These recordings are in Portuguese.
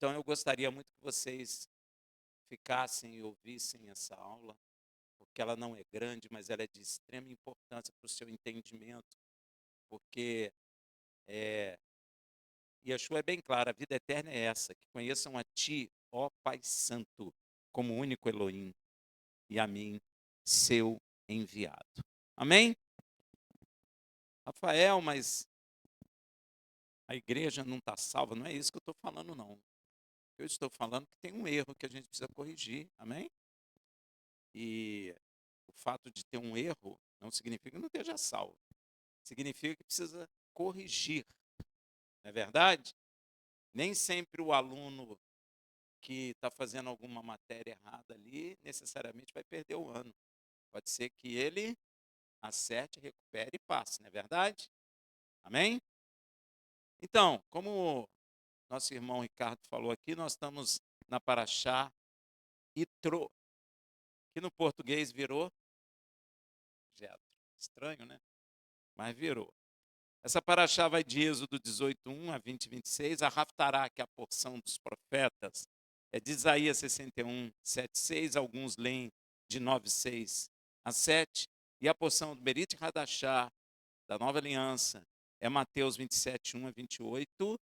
Então, eu gostaria muito que vocês ficassem e ouvissem essa aula, porque ela não é grande, mas ela é de extrema importância para o seu entendimento, porque Yeshua é bem claro, a vida eterna é essa, que conheçam a Ti, ó Pai Santo, como único Elohim, e a mim, seu enviado. Amém? Rafael, mas a igreja não está salva, não é isso que eu estou falando, não. Eu estou falando que tem um erro que a gente precisa corrigir, amém? E o fato de ter um erro não significa que não esteja salvo. Significa que precisa corrigir, não é verdade? Nem sempre o aluno que está fazendo alguma matéria errada ali, necessariamente vai perder o ano. Pode ser que ele acerte, recupere e passe, não é verdade? Amém? Então, como nosso irmão Ricardo falou aqui, nós estamos na Paraxá Itro, que no português virou Jetro. Estranho, né? Mas virou. Essa Paraxá vai de Êxodo 18:1 a 20:26. A Raftará, que é a porção dos profetas, é de Isaías 61, 7, 6. Alguns leem de 9, 6 a 7. E a porção do Berit Hadashá, da Nova Aliança, é Mateus 27, 1 a 28,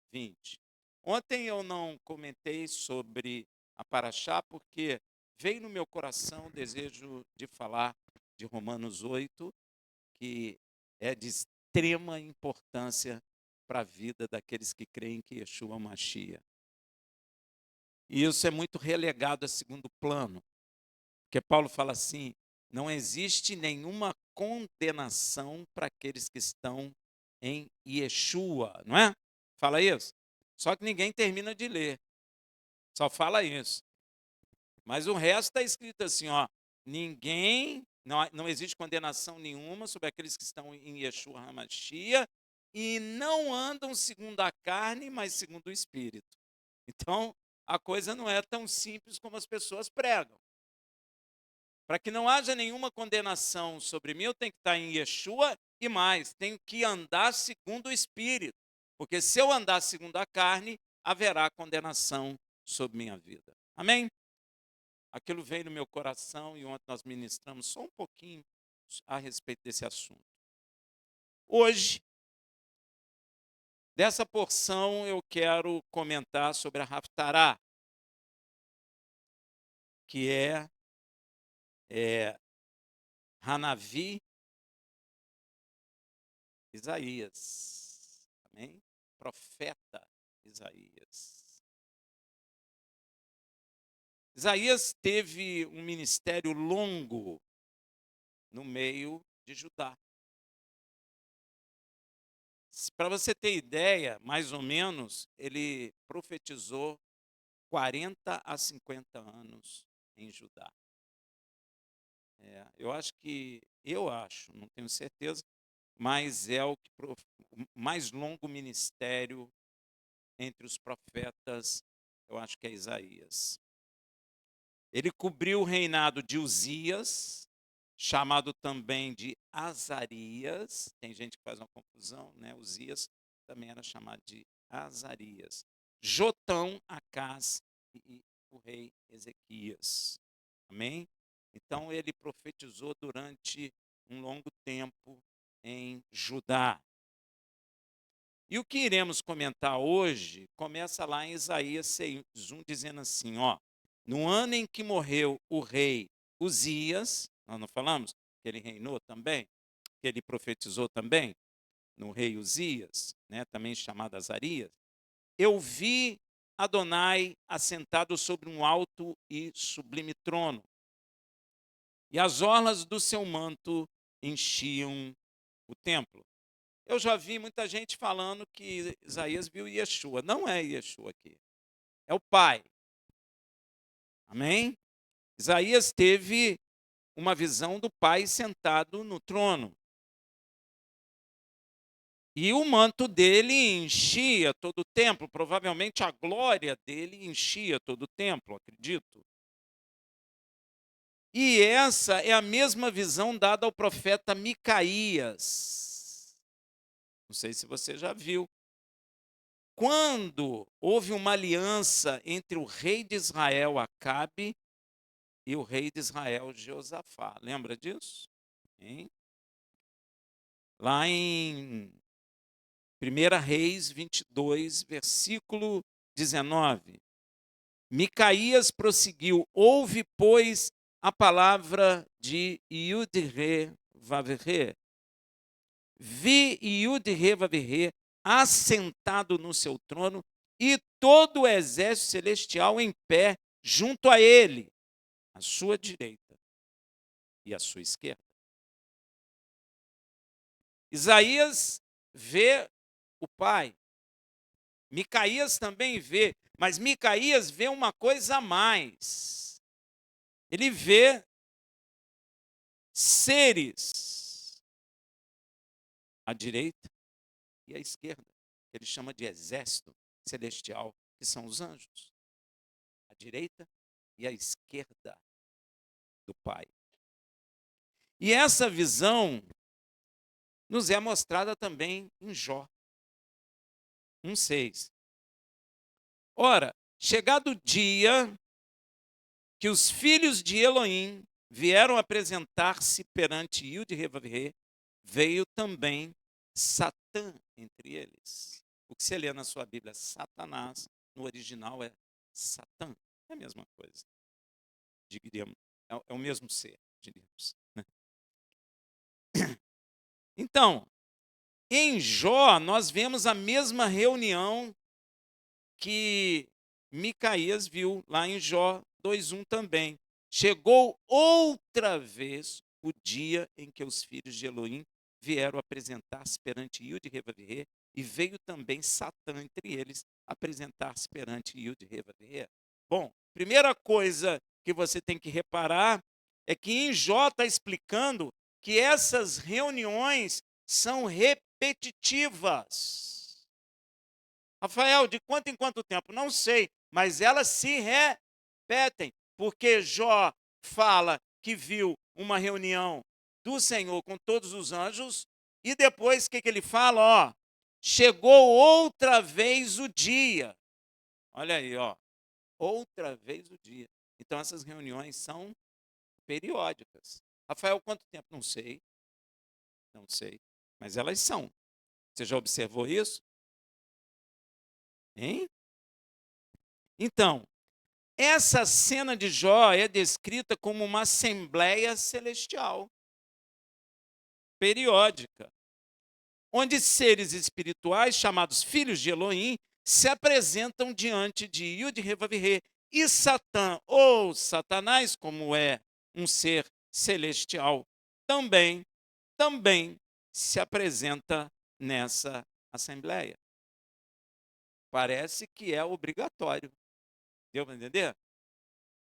20. Ontem eu não comentei sobre a Paraxá, porque veio no meu coração o desejo de falar de Romanos 8, que é de extrema importância para a vida daqueles que creem que Yeshua é o Mashiach. E isso é muito relegado a segundo plano, porque Paulo fala assim, não existe nenhuma condenação para aqueles que estão em Yeshua, não é? Fala isso. Só que ninguém termina de ler, só fala isso. Mas o resto está escrito assim, ó, não existe condenação nenhuma sobre aqueles que estão em Yeshua HaMashiach e não andam segundo a carne, mas segundo o Espírito. Então, a coisa não é tão simples como as pessoas pregam. Para que não haja nenhuma condenação sobre mim, eu tenho que estar em Yeshua e mais, tenho que andar segundo o Espírito. Porque se eu andar segundo a carne, haverá condenação sobre minha vida. Amém? Aquilo veio no meu coração e ontem nós ministramos só um pouquinho a respeito desse assunto. Hoje, dessa porção, eu quero comentar sobre a Haftará, que é Hanavi Isaías. Amém? Profeta Isaías. Isaías teve um ministério longo no meio de Judá. Para você ter ideia, mais ou menos, ele profetizou 40 a 50 anos em Judá. Eu acho, não tenho certeza, mas é o mais longo ministério entre os profetas, eu acho que é Isaías. Ele cobriu o reinado de Uzias, chamado também de Azarias. Tem gente que faz uma confusão, né? Uzias também era chamado de Azarias. Jotão, Acás e o rei Ezequias. Amém? Então ele profetizou durante um longo tempo em Judá. E o que iremos comentar hoje começa lá em Isaías 6:1, dizendo assim, ó, no ano em que morreu o rei Uzias, nós não falamos que ele reinou também, que ele profetizou também, no rei Uzias, né, também chamado Azarias, eu vi Adonai assentado sobre um alto e sublime trono, e as orlas do seu manto enchiam o templo. Eu já vi muita gente falando que Isaías viu Yeshua. Não é Yeshua aqui, é o Pai. Amém? Isaías teve uma visão do Pai sentado no trono. E o manto dele enchia todo o templo, provavelmente a glória dele enchia todo o templo, acredito. E essa é a mesma visão dada ao profeta Micaías. Não sei se você já viu. quando houve uma aliança entre o rei de Israel, Acabe, e o rei de Israel, Jeosafá. Lembra disso? Hein? Lá em 1 Reis 22, versículo 19. Micaías prosseguiu: ouve, pois, a palavra de Yud-Re-Vav-Re. Vi Yud-Re-Vav-Re assentado no seu trono e todo o exército celestial em pé junto a ele, à sua direita e à sua esquerda. Isaías vê o Pai. Micaías também vê, mas Micaías vê uma coisa a mais. Ele vê seres à direita e à esquerda, que ele chama de exército celestial, que são os anjos. À direita e à esquerda do Pai. E essa visão nos é mostrada também em Jó 1,6. Ora, chegado o dia que os filhos de Elohim vieram apresentar-se perante Yud-Re-Vav-Re, veio também Satã entre eles. O que você lê na sua Bíblia, Satanás, no original é Satã. É a mesma coisa. Diríamos, é o mesmo ser, diríamos. Né? Então, em Jó, nós vemos a mesma reunião que Micaías viu lá em Jó 2:1 também. Chegou outra vez o dia em que os filhos de Elohim vieram apresentar-se perante Yud-Re-Vav-Re, e veio também Satã entre eles apresentar-se perante Yud-Re-Vav-Re. Bom, primeira coisa que você tem que reparar é que em Jó está explicando que essas reuniões são repetitivas. Rafael, de quanto em quanto tempo? Não sei, mas elas se repetem, porque Jó fala que viu uma reunião do Senhor com todos os anjos, e depois o que ele fala? Ó, chegou outra vez o dia. Olha aí, ó, outra vez o dia. Então essas reuniões são periódicas. Rafael, quanto tempo? Não sei, mas elas são. Você já observou isso? Hein? Então, essa cena de Jó é descrita como uma assembleia celestial, periódica, onde seres espirituais, chamados filhos de Elohim, se apresentam diante de Yud-Re-Vav-Re, e Satã, ou Satanás, como é um ser celestial, também se apresenta nessa assembleia. Parece que é obrigatório. Deu para entender?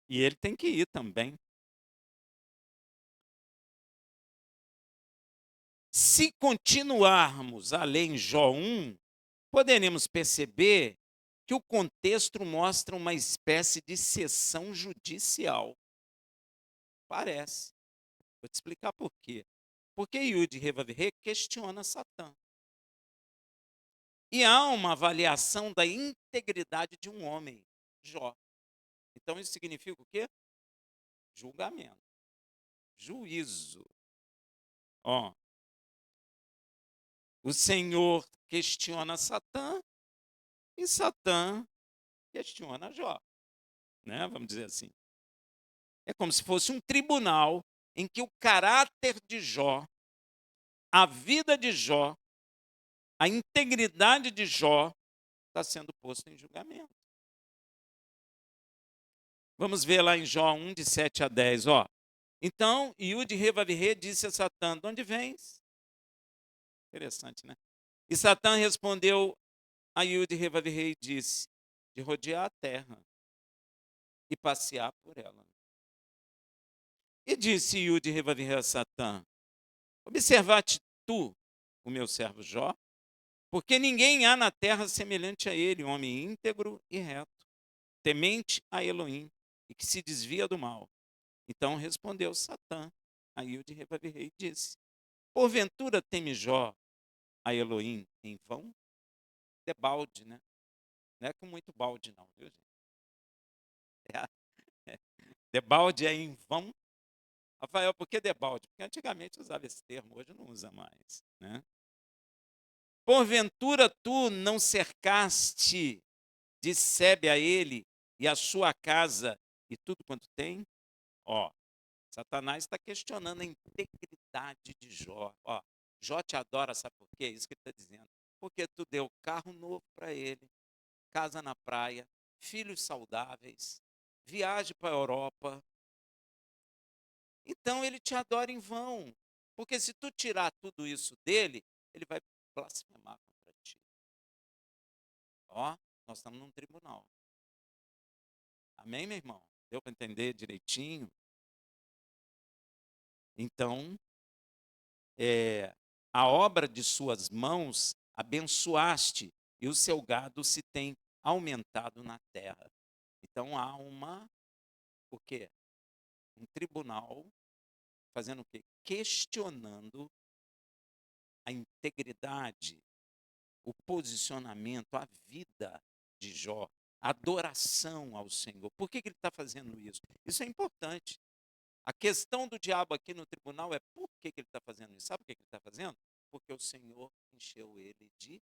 E ele tem que ir também. Se continuarmos a ler em Jó 1, poderemos perceber que o contexto mostra uma espécie de sessão judicial. Parece. Vou te explicar por quê. Porque Yud-Re-Vav-Re questiona Satã. E há uma avaliação da integridade de um homem, Jó. Então isso significa o quê? Julgamento. Juízo. Ó, o Senhor questiona Satã e Satã questiona Jó, né? Vamos dizer assim. É como se fosse um tribunal em que o caráter de Jó, a vida de Jó, a integridade de Jó está sendo posto em julgamento. Vamos ver lá em Jó 1, de 7 a 10. Ó. Então, Yud-Re-Vav-Re disse a Satã: de onde vens? Interessante, né? E Satã respondeu a Yud-Re-Vav-Re e disse: de rodear a terra e passear por ela. E disse Yud-Re-Vav-Re a Satã: observaste tu o meu servo Jó? Porque ninguém há na terra semelhante a ele, um homem íntegro e reto, temente a Elohim e que se desvia do mal. Então respondeu Satã a Yud-Re-Vav-Re e disse: porventura teme Jó a Elohim em vão? Debalde, né? Não é com muito balde, não, viu, gente? Debalde é em vão. Rafael, por que debalde? Porque antigamente usava esse termo, hoje não usa mais, né? Porventura tu não cercaste de sebe a ele e a sua casa e tudo quanto tem? Ó, Satanás está questionando a integridade de Jó. Ó, Jó te adora, sabe por quê? Isso que ele está dizendo. Porque tu deu carro novo para ele, casa na praia, filhos saudáveis, viagem para a Europa. Então ele te adora em vão. Porque se tu tirar tudo isso dele, ele vai blasfemar contra ti. Ó, nós estamos num tribunal. Amém, meu irmão? Deu para entender direitinho? Então, a obra de suas mãos abençoaste, e o seu gado se tem aumentado na terra. Então há o quê? Um tribunal fazendo o quê? Questionando a integridade, o posicionamento, a vida de Jó, a adoração ao Senhor. Por que ele está fazendo isso? Isso é importante. A questão do diabo aqui no tribunal é por que ele está fazendo isso? Sabe por que ele está fazendo? Porque o Senhor encheu ele de.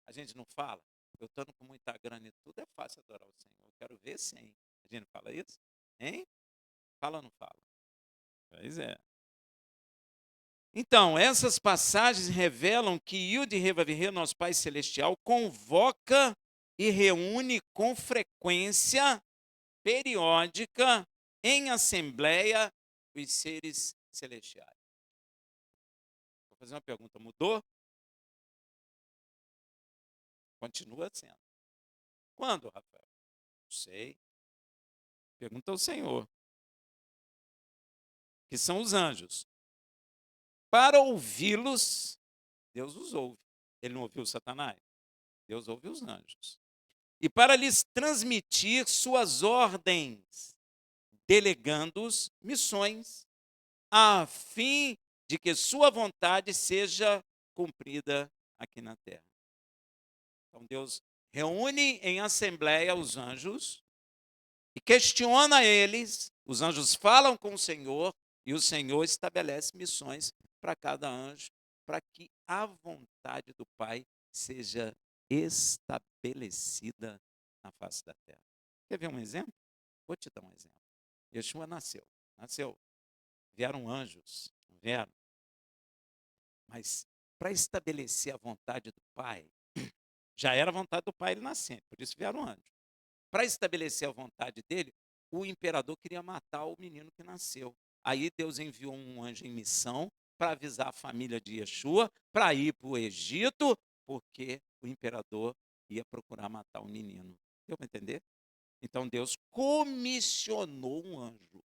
A gente não fala, eu estando com muita grana e tudo, é fácil adorar o Senhor. Eu quero ver sim. A gente não fala isso? Hein? Fala ou não fala? Pois é. Então, essas passagens revelam que Yud Revavirê, nosso Pai Celestial, convoca e reúne com frequência periódica em assembleia os seres celestiais. Vou fazer uma pergunta, mudou? Continua sendo. Quando, Rafael? Não sei. Pergunta ao Senhor. Que são os anjos. Para ouvi-los, Deus os ouve. Ele não ouviu Satanás? Deus ouve os anjos. E para lhes transmitir suas ordens, delegando-os missões, a fim de que sua vontade seja cumprida aqui na terra. Então Deus reúne em assembleia os anjos e questiona eles, os anjos falam com o Senhor e o Senhor estabelece missões para cada anjo, para que a vontade do Pai seja estabelecida na face da terra. Quer ver um exemplo? Vou te dar um exemplo. Yeshua nasceu. Vieram anjos, não vieram? Mas para estabelecer a vontade do Pai, já era a vontade do Pai ele nascer, por isso vieram anjos. Para estabelecer a vontade dele, o imperador queria matar o menino que nasceu. Aí Deus enviou um anjo em missão para avisar a família de Yeshua para ir para o Egito, porque o imperador ia procurar matar o menino. Deu para entender? Então Deus comissionou um anjo.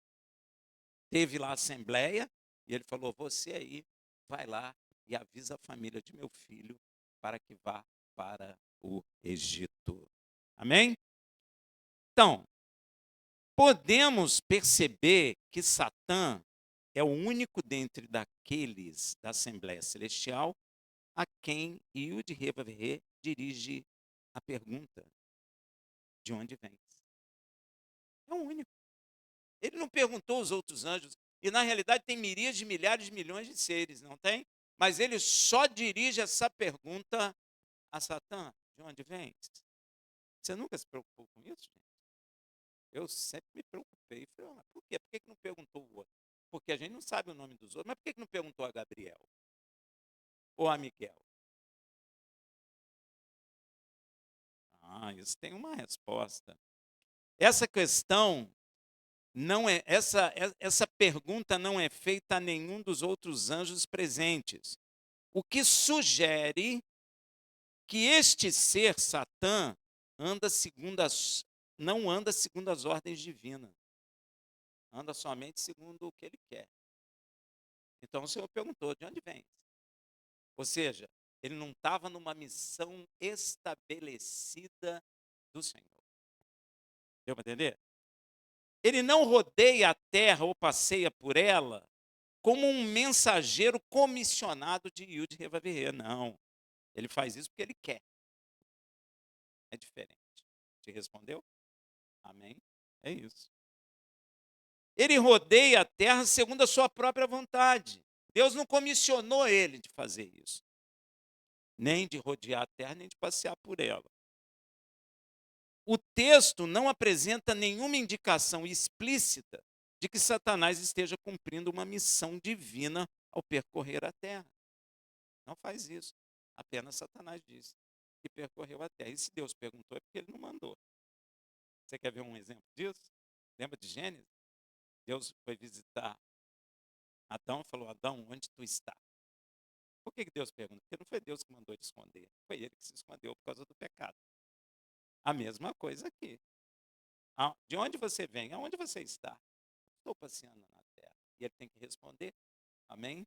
Teve lá a assembleia e ele falou: você aí vai lá e avisa a família de meu filho para que vá para o Egito. Amém? Então, podemos perceber que Satã é o único dentre daqueles da Assembleia Celestial a quem Yud Revavirê dirige a pergunta: de onde vens? É o único. Ele não perguntou aos outros anjos, e na realidade tem miríades de milhares de milhões de seres, não tem? Mas ele só dirige essa pergunta a Satã: de onde vens? Você nunca se preocupou com isso, gente? Eu sempre me preocupei. Falei, por quê? Por que não perguntou o outro? Porque a gente não sabe o nome dos outros. Mas por que não perguntou a Gabriel? Ou a Miguel? Isso tem uma resposta. Essa questão não é, essa pergunta não é feita a nenhum dos outros anjos presentes. O que sugere que este ser, Satã, não anda segundo as ordens divinas. Anda somente segundo o que ele quer. Então o Senhor perguntou: de onde vem? Ou seja, ele não estava numa missão estabelecida do Senhor. Deu para entender? Ele não rodeia a terra ou passeia por ela como um mensageiro comissionado de Yud Revavirê. Não. Ele faz isso porque ele quer. é diferente. Te respondeu? Amém? É isso. Ele rodeia a terra segundo a sua própria vontade. Deus não comissionou ele de fazer isso, nem de rodear a terra, nem de passear por ela. O texto não apresenta nenhuma indicação explícita de que Satanás esteja cumprindo uma missão divina ao percorrer a terra. Não faz isso. Apenas Satanás disse que percorreu a terra. E se Deus perguntou, é porque ele não mandou. Você quer ver um exemplo disso? Lembra de Gênesis? Deus foi visitar Adão e falou: Adão, onde tu está? Por que Deus pergunta? Porque não foi Deus que mandou ele esconder. Foi ele que se escondeu por causa do pecado. A mesma coisa aqui. De onde você vem? Aonde você está? Estou passeando na terra. E ele tem que responder. Amém?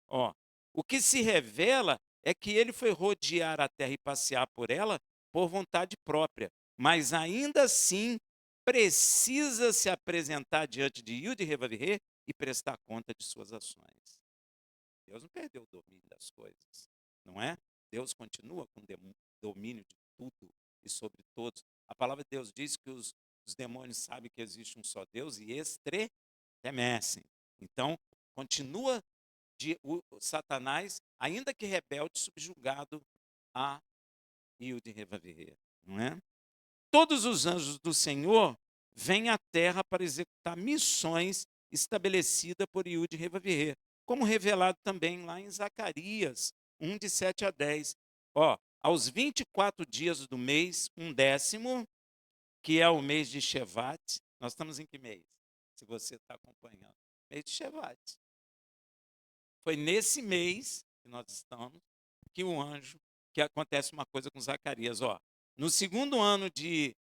Ó, o que se revela é que ele foi rodear a terra e passear por ela por vontade própria, mas ainda assim precisa se apresentar diante de Yud-Heh-Vav-Heh e prestar conta de suas ações. Deus não perdeu o domínio das coisas, não é? Deus continua com domínio de tudo e sobre todos. A palavra de Deus diz que os demônios sabem que existe um só Deus e estremecem. Então, continua o Satanás, ainda que rebelde, subjugado a Yud-Heh-Vav-Heh, não é? Todos os anjos do Senhor vêm à terra para executar missões estabelecidas por Yud-Heh-Vav-Heh, como revelado também lá em Zacarias 1, de 7 a 10. Ó, aos 24 dias do mês, 1/10, que é o mês de Shevat. Nós estamos em que mês? Se você está acompanhando. Mês de Shevat. Foi nesse mês que nós estamos que o anjo, que acontece uma coisa com Zacarias. Ó, no segundo ano de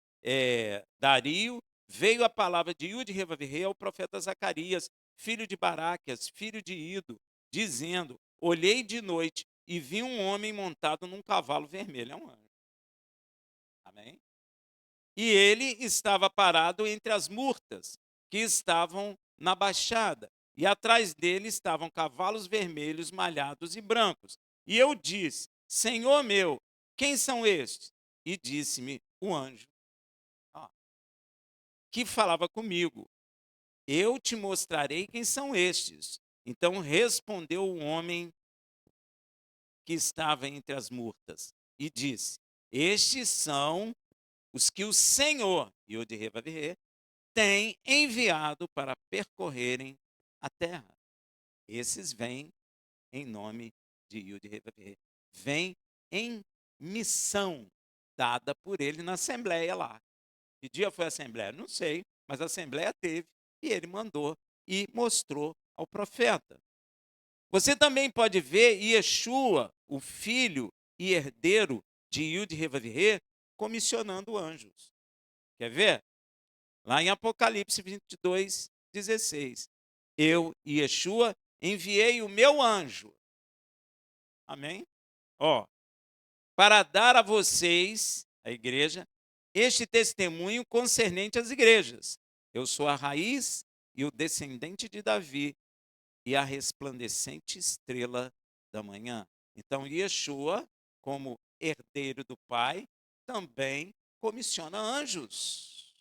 Dario, veio a palavra de Yud-Heh-Vav-Heh ao profeta Zacarias, filho de Baraquias, filho de Ido, dizendo: olhei de noite e vi um homem montado num cavalo vermelho. É um anjo. Amém? E ele estava parado entre as murtas que estavam na baixada, e atrás dele estavam cavalos vermelhos, malhados e brancos. E eu disse: Senhor meu, quem são estes? E disse-me o anjo, ó, que falava comigo: eu te mostrarei quem são estes. Então respondeu o homem que estava entre as murtas e disse: estes são os que o Senhor, Yod-Heh-Vav-Heh, tem enviado para percorrerem a terra. Esses vêm em nome de Yud-Heh-Vav-Heh. Vêm em missão dada por ele na assembleia lá. Que dia foi a assembleia? Não sei, mas a assembleia teve e ele mandou e mostrou ao profeta. Você também pode ver Yeshua, o filho e herdeiro de Yud-Heh-Vav-Heh, comissionando anjos. Quer ver? Lá em Apocalipse 22, 16. Eu, Yeshua, enviei o meu anjo. Amém? Ó, para dar a vocês, a igreja, este testemunho concernente às igrejas. Eu sou a raiz e o descendente de Davi e a resplandecente estrela da manhã. Então, Yeshua, como herdeiro do Pai, também comissiona anjos.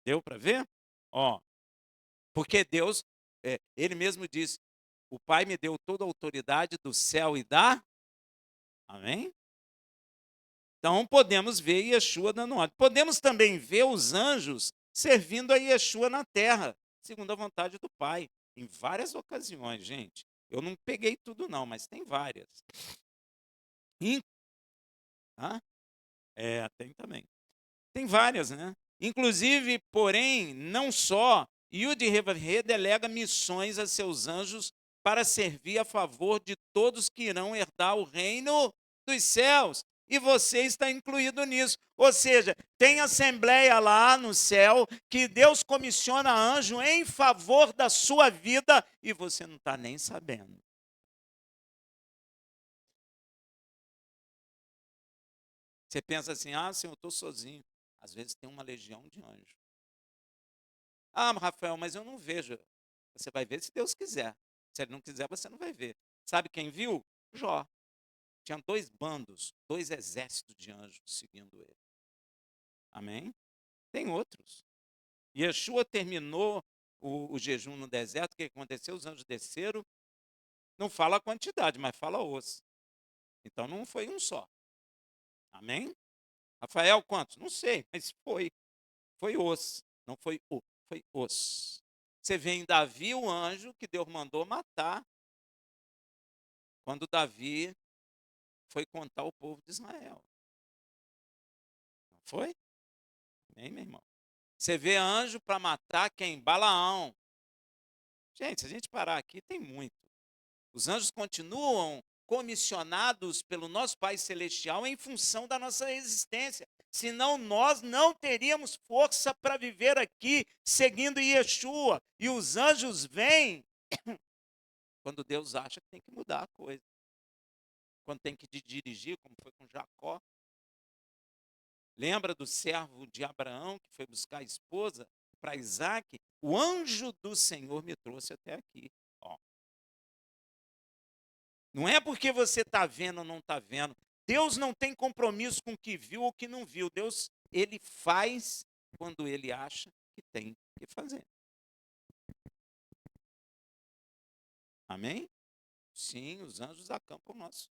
Deu para ver? Ó, porque Deus, ele mesmo diz: o Pai me deu toda a autoridade do céu e da. Amém? Então podemos ver Yeshua dando ordem. Podemos também ver os anjos servindo a Yeshua na terra, segundo a vontade do Pai, em várias ocasiões, gente. Eu não peguei tudo não, mas tem várias. Tem também. Tem várias, né? Inclusive, porém, não só, Yud-Heh-Vav-Heh delega missões a seus anjos para servir a favor de todos que irão herdar o reino dos céus. E você está incluído nisso. Ou seja, tem assembleia lá no céu que Deus comissiona anjo em favor da sua vida e você não está nem sabendo. Você pensa assim: ah, Senhor, eu estou sozinho. Às vezes tem uma legião de anjos. Ah, Rafael, mas eu não vejo. Você vai ver se Deus quiser. Se ele não quiser, você não vai ver. Sabe quem viu? Jó. tinha 2 bandos, 2 exércitos de anjos seguindo ele. Amém? Tem outros. Yeshua terminou o jejum no deserto, o que aconteceu? Os anjos desceram, não fala a quantidade, mas fala os. Então não foi um só. Amém? Rafael, quantos? Não sei, mas foi. Foi os. Não foi o, foi os. Você vê em Davi o anjo que Deus mandou matar quando Davi foi contar o povo de Israel. Não foi? Amém, meu irmão? Você vê anjo para matar quem? Balaão. Gente, se a gente parar aqui, tem muito. Os anjos continuam comissionados pelo nosso Pai Celestial em função da nossa existência. Senão nós não teríamos força para viver aqui seguindo Yeshua. E os anjos vêm quando Deus acha que tem que mudar a coisa. Quando tem que dirigir, como foi com Jacó. Lembra do servo de Abraão que foi buscar a esposa para Isaac? O anjo do Senhor me trouxe até aqui. Ó. Não é porque você está vendo ou não está vendo. Deus não tem compromisso com o que viu ou que não viu. Deus, ele faz quando ele acha que tem que fazer. Amém? Sim, os anjos acampam o nosso.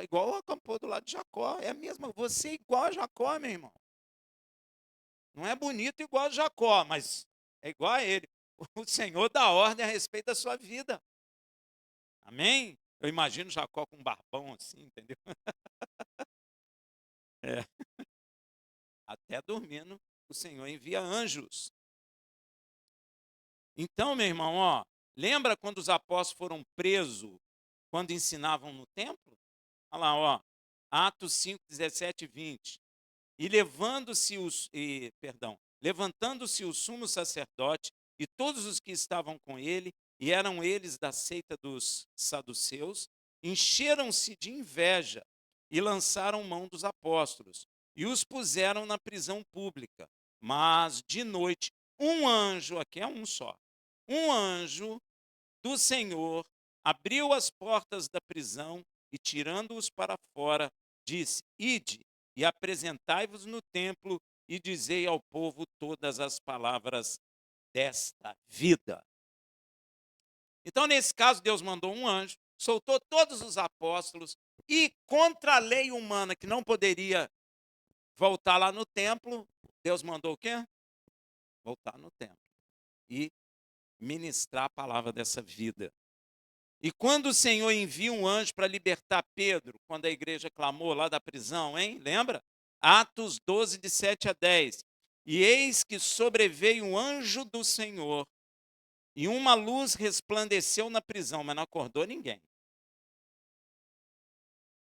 Igual acampou do lado de Jacó. É a mesma. Você é igual a Jacó, meu irmão. Não é bonito igual a Jacó, mas é igual a ele. O Senhor dá ordem a respeito da sua vida. Amém? Eu imagino Jacó com um barbão assim, entendeu? É. Até dormindo, o Senhor envia anjos. Então, meu irmão, ó, lembra quando os apóstolos foram presos quando ensinavam no templo? Olha lá, ó, Atos 5, 17 e 20. E levantando-se o sumo sacerdote e todos os que estavam com ele, e eram eles da seita dos saduceus, encheram-se de inveja e lançaram mão dos apóstolos e os puseram na prisão pública. Mas de noite, um anjo, aqui é um só, um anjo do Senhor abriu as portas da prisão e, tirando-os para fora, disse: Ide e apresentai-vos no templo e dizei ao povo todas as palavras desta vida. Então, nesse caso, Deus mandou um anjo, soltou todos os apóstolos e, contra a lei humana que não poderia voltar lá no templo, Deus mandou o quê? Voltar no templo e ministrar a palavra dessa vida. E quando o Senhor envia um anjo para libertar Pedro, quando a igreja clamou lá da prisão, hein? Lembra? Atos 12, de 7 a 10. E eis que sobreveio um anjo do Senhor, e uma luz resplandeceu na prisão, mas não acordou ninguém.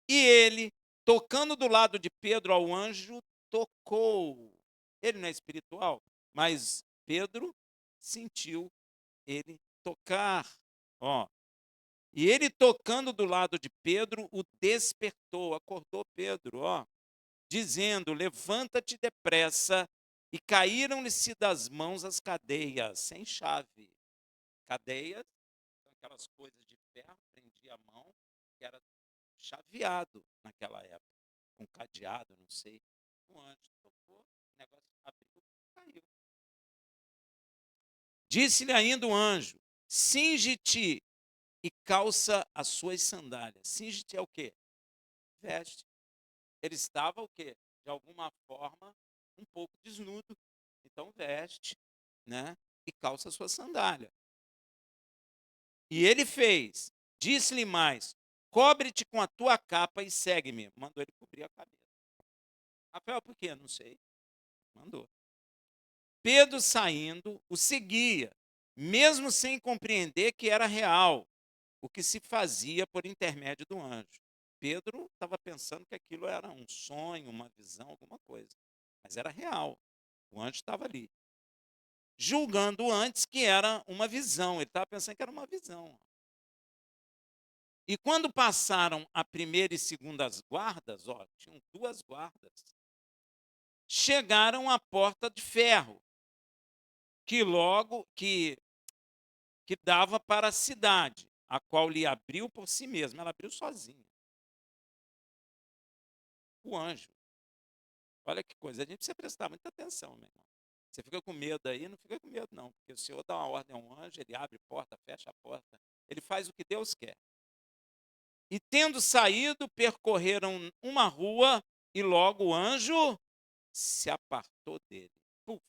E ele, tocando do lado de Pedro ao anjo, tocou. Ele não é espiritual, mas Pedro sentiu ele tocar. Ó. E ele, tocando do lado de Pedro, o despertou, acordou Pedro, ó, dizendo: levanta-te depressa. E caíram-lhe-se das mãos as cadeias, sem chave. Cadeias são aquelas coisas de ferro, prendia a mão, que era chaveado naquela época, com cadeado, não sei. O anjo tocou, o negócio abriu, caiu. Disse-lhe ainda o anjo: cinge-te e calça as suas sandálias. Cinge-te é o quê? Veste. Ele estava o quê? De alguma forma, um pouco desnudo. Então veste, né? E calça a sua sandália. E ele fez. Disse-lhe mais: cobre-te com a tua capa e segue-me. Mandou ele cobrir a cabeça. Rafael, por quê? Não sei. Mandou. Pedro, saindo, o seguia, mesmo sem compreender que era real o que se fazia por intermédio do anjo. Pedro estava pensando que aquilo era um sonho, uma visão, alguma coisa. Mas era real. O anjo estava ali. Julgando antes que era uma visão. Ele estava pensando que era uma visão. E quando passaram a primeira e segunda guardas, ó, tinham 2 guardas, chegaram à porta de ferro, que dava para a cidade, a qual lhe abriu por si mesma. Ela abriu sozinha. o anjo. Olha que coisa, a gente precisa prestar muita atenção, meu irmão. Você fica com medo aí, não fica com medo não, porque o Senhor dá uma ordem a um anjo, ele abre porta, fecha a porta, ele faz o que Deus quer. E tendo saído, percorreram uma rua e logo o anjo se apartou dele. Puf,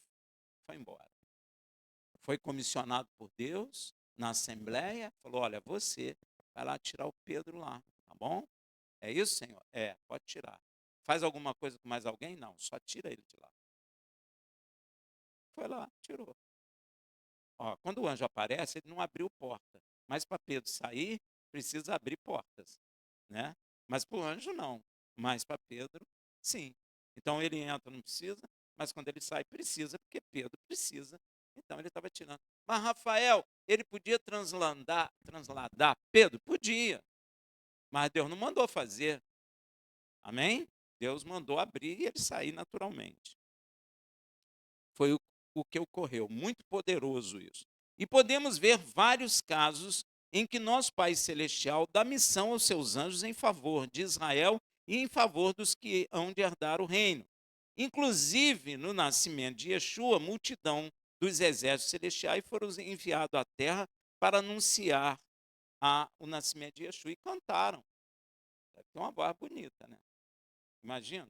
foi embora. Foi comissionado por Deus na assembleia, falou: olha, você vai lá tirar o Pedro lá, tá bom? É isso, Senhor? É, pode tirar. Faz alguma coisa com mais alguém? Não, só tira ele de lá. Foi lá, tirou. Ó, quando o anjo aparece, ele não abriu porta. Mas para Pedro sair, precisa abrir portas, né? Mas para o anjo não. Mas para Pedro, sim. Então ele entra, não precisa, mas quando ele sai, precisa, porque Pedro precisa. Então ele estava tirando. Mas Rafael, ele podia transladar Pedro? Podia. Mas Deus não mandou fazer. Amém? Deus mandou abrir e ele sair naturalmente. Foi o que ocorreu. Muito poderoso isso. E podemos ver vários casos em que nosso Pai Celestial dá missão aos seus anjos em favor de Israel e em favor dos que hão de herdar o reino. Inclusive, no nascimento de Yeshua, a multidão dos exércitos celestiais foram enviados à terra para anunciar o nascimento de Yeshua e cantaram. Deve ter uma voz bonita, né? Imagina.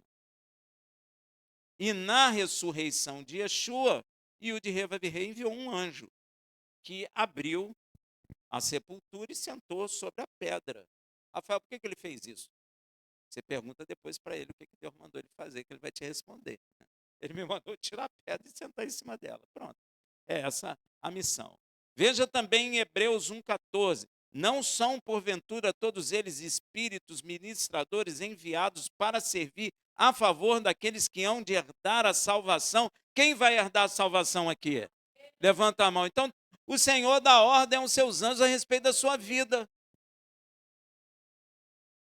E na ressurreição de Yeshua, Yud-Heh enviou um anjo que abriu a sepultura e sentou sobre a pedra. Rafael, por que ele fez isso? Você pergunta depois para ele o que Deus mandou ele fazer, que ele vai te responder. Ele me mandou tirar a pedra e sentar em cima dela. Pronto. É essa a missão. Veja também em Hebreus 1,14. Não são, porventura, todos eles espíritos ministradores enviados para servir a favor daqueles que hão de herdar a salvação? Quem vai herdar a salvação aqui? Levanta a mão. Então, o Senhor dá ordem aos seus anjos a respeito da sua vida.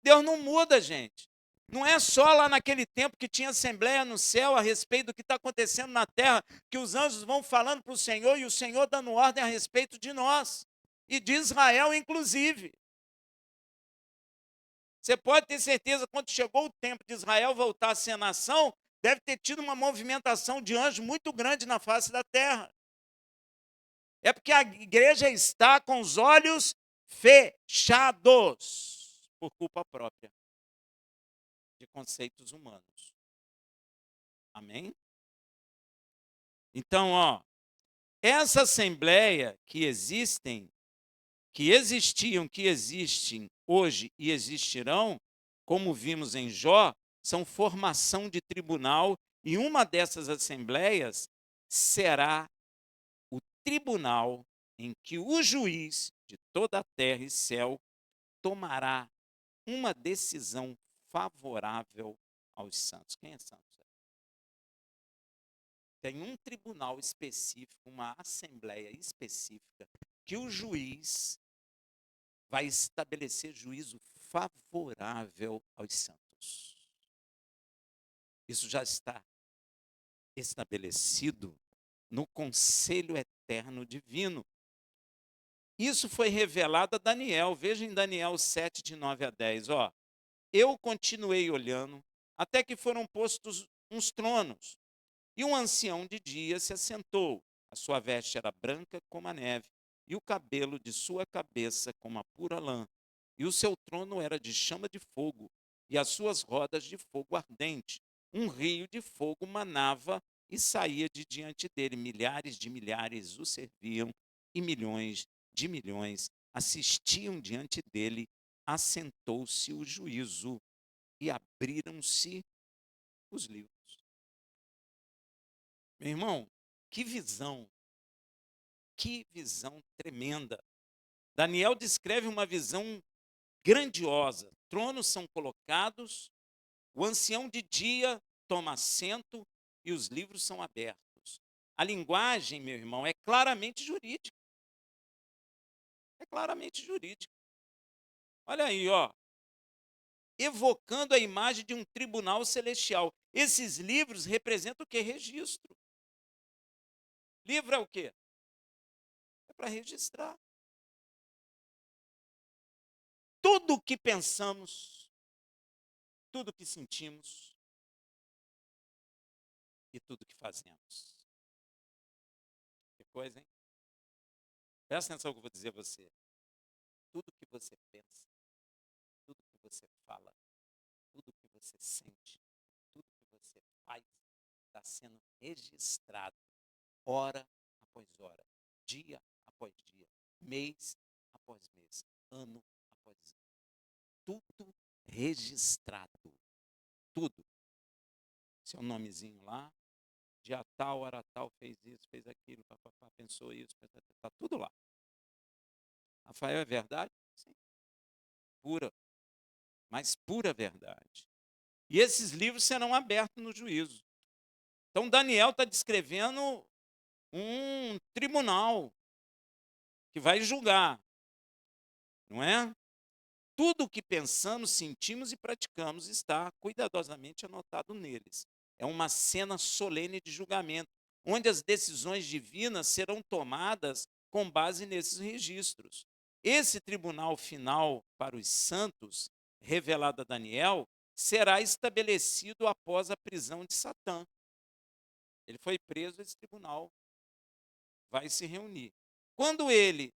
Deus não muda, gente. Não é só lá naquele tempo que tinha assembleia no céu a respeito do que está acontecendo na terra, que os anjos vão falando para o Senhor e o Senhor dando ordem a respeito de nós e de Israel, inclusive. Você pode ter certeza, quando chegou o tempo de Israel voltar a ser nação, deve ter tido uma movimentação de anjos muito grande na face da terra. É porque a igreja está com os olhos fechados por culpa própria de conceitos humanos. Amém? Então, essa assembleia que existem, que existiam, que existem hoje e existirão, como vimos em Jó, são formação de tribunal, e uma dessas assembleias será o tribunal em que o juiz de toda a terra e céu tomará uma decisão favorável aos santos. Quem é santo? Tem um tribunal específico, uma assembleia específica, que o juiz vai estabelecer juízo favorável aos santos. Isso já está estabelecido no conselho eterno divino. Isso foi revelado a Daniel. Veja em Daniel 7, de 9 a 10. Eu continuei olhando, até que foram postos uns tronos, e um ancião de dia se assentou. A sua veste era branca como a neve, e o cabelo de sua cabeça como a pura lã. E o seu trono era de chama de fogo, e as suas rodas de fogo ardente. Um rio de fogo manava e saía de diante dele. Milhares de milhares o serviam, e milhões de milhões assistiam diante dele. Assentou-se o juízo, e abriram-se os livros. Meu irmão, que visão tremenda. Daniel descreve uma visão grandiosa. Tronos são colocados, o ancião de dia toma assento e os livros são abertos. A linguagem, meu irmão, é claramente jurídica. É claramente jurídica. Olha aí, evocando a imagem de um tribunal celestial. Esses livros representam o que? Registro. Livro é o quê? É para registrar. Tudo o que pensamos, tudo o que sentimos, e tudo que fazemos. Que coisa, hein? Presta atenção no que eu vou dizer a você. Tudo que você pensa, tudo que você fala, tudo que você sente, tudo que você faz, está sendo registrado hora após hora, dia após dia, mês após mês, ano após ano. Tudo registrado. Tudo. Seu nomezinho lá, dia tal, hora tal, fez isso, fez aquilo, papapá, pensou isso, está tudo lá. Rafael, é verdade? Sim. Pura, mas pura verdade. E esses livros serão abertos no juízo. Então, Daniel está descrevendo um tribunal que vai julgar, não é? Tudo o que pensamos, sentimos e praticamos está cuidadosamente anotado neles. É uma cena solene de julgamento, onde as decisões divinas serão tomadas com base nesses registros. Esse tribunal final para os santos, revelado a Daniel, será estabelecido após a prisão de Satã. Ele foi preso, esse tribunal vai se reunir. Quando ele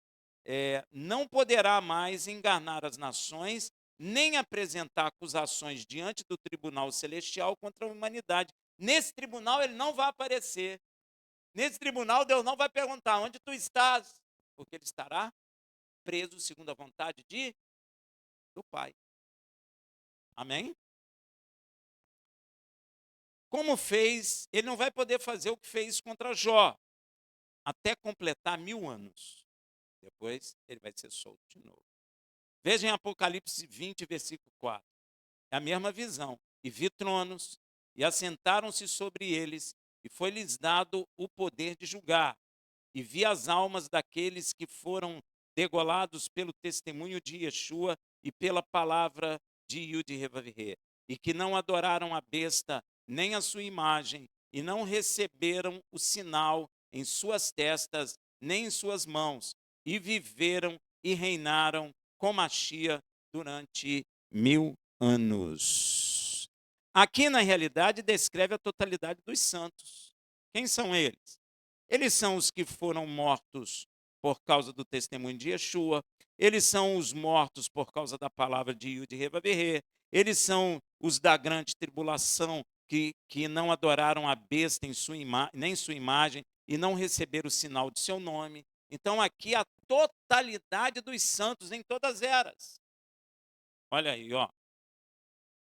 não poderá mais enganar as nações, nem apresentar acusações diante do tribunal celestial contra a humanidade. Nesse tribunal ele não vai aparecer. Nesse tribunal Deus não vai perguntar onde tu estás, porque ele estará preso segundo a vontade do Pai. Amém? Como fez, ele não vai poder fazer o que fez contra Jó, até completar 1000 anos. Depois ele vai ser solto de novo. Veja em Apocalipse 20, versículo 4. É a mesma visão. E vi tronos, e assentaram-se sobre eles, e foi-lhes dado o poder de julgar. E vi as almas daqueles que foram degolados pelo testemunho de Yeshua e pela palavra de Yud-Heh-Vav-Heh, e que não adoraram a besta, nem a sua imagem, e não receberam o sinal em suas testas, nem em suas mãos, e viveram e reinaram com Machia durante 1000 anos. Aqui, na realidade, descreve a totalidade dos santos. Quem são eles? Eles são os que foram mortos por causa do testemunho de Yeshua, eles são os mortos por causa da palavra de Yud-Heh-Vav-Heh, eles são os da grande tribulação que não adoraram a besta em nem sua imagem e não receberam o sinal de seu nome. Então, aqui a totalidade dos santos em todas as eras. Olha aí, ó.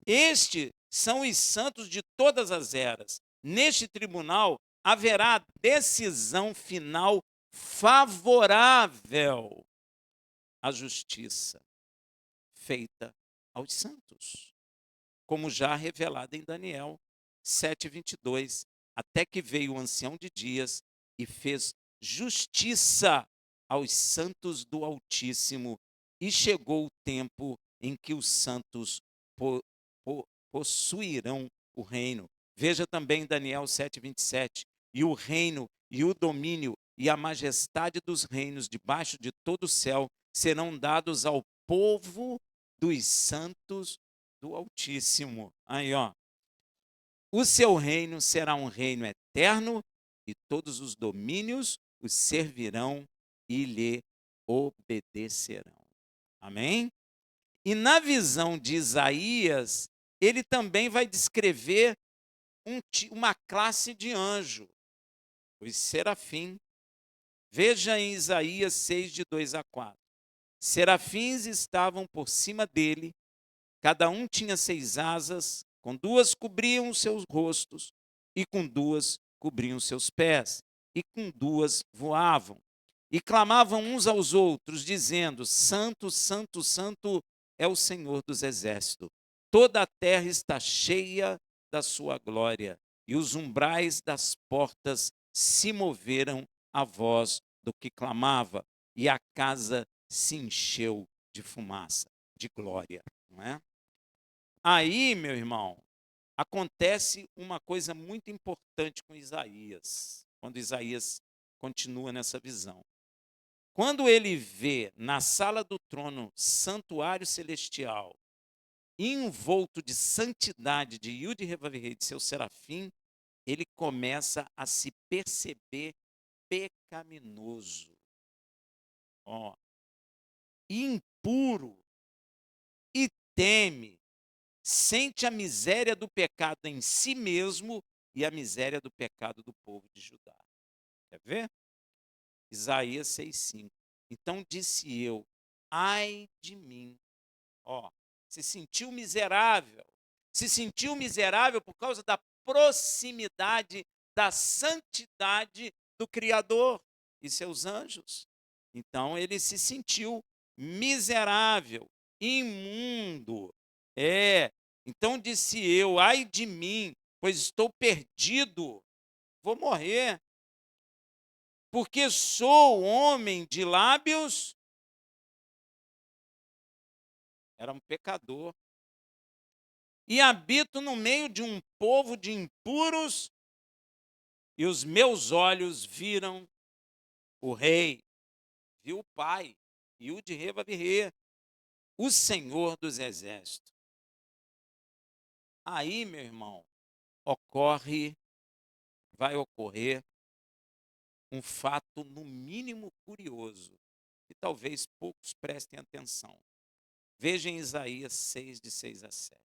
Estes são os santos de todas as eras. Neste tribunal haverá decisão final favorável à justiça feita aos santos, como já revelado em Daniel 7:22, até que veio o ancião de dias e fez justiça aos santos do Altíssimo, e chegou o tempo em que os santos possuirão o reino. Veja também Daniel 7:27, e o reino e o domínio e a majestade dos reinos debaixo de todo o céu serão dados ao povo dos santos do Altíssimo. Aí, ó. O seu reino será um reino eterno, e todos os domínios os servirão e lhe obedecerão. Amém? E na visão de Isaías, ele também vai descrever uma classe de anjo, os serafim. Veja em Isaías 6, de 2 a 4. Serafins estavam por cima dele, cada um tinha 6 asas, com 2 cobriam seus rostos, e com 2 cobriam seus pés, e com 2 voavam. E clamavam uns aos outros, dizendo: Santo, Santo, Santo é o Senhor dos exércitos. Toda a terra está cheia da sua glória, e os umbrais das portas se moveram à voz do que clamava, e a casa se encheu de fumaça, de glória, não é? Aí, meu irmão, acontece uma coisa muito importante com Isaías, quando Isaías continua nessa visão. Quando ele vê na sala do trono santuário celestial, envolto de santidade de Yud-Heh-Vav-Heh de seu serafim, ele começa a se perceber pecaminoso, ó, impuro, e teme, sente a miséria do pecado em si mesmo e a miséria do pecado do povo de Judá. Quer ver? Isaías 6,5. Então disse eu, ai de mim, ó, se sentiu miserável por causa da proximidade da santidade do Criador e seus anjos. Então ele se sentiu miserável, imundo. Então disse eu, ai de mim, pois estou perdido, vou morrer, porque sou homem de lábios, era um pecador, e habito no meio de um povo de impuros, e os meus olhos viram o rei, viu o pai, e o de Revavirê, o Senhor dos exércitos. Aí, meu irmão, vai ocorrer um fato no mínimo curioso, que talvez poucos prestem atenção. Veja em Isaías 6, de 6 a 7.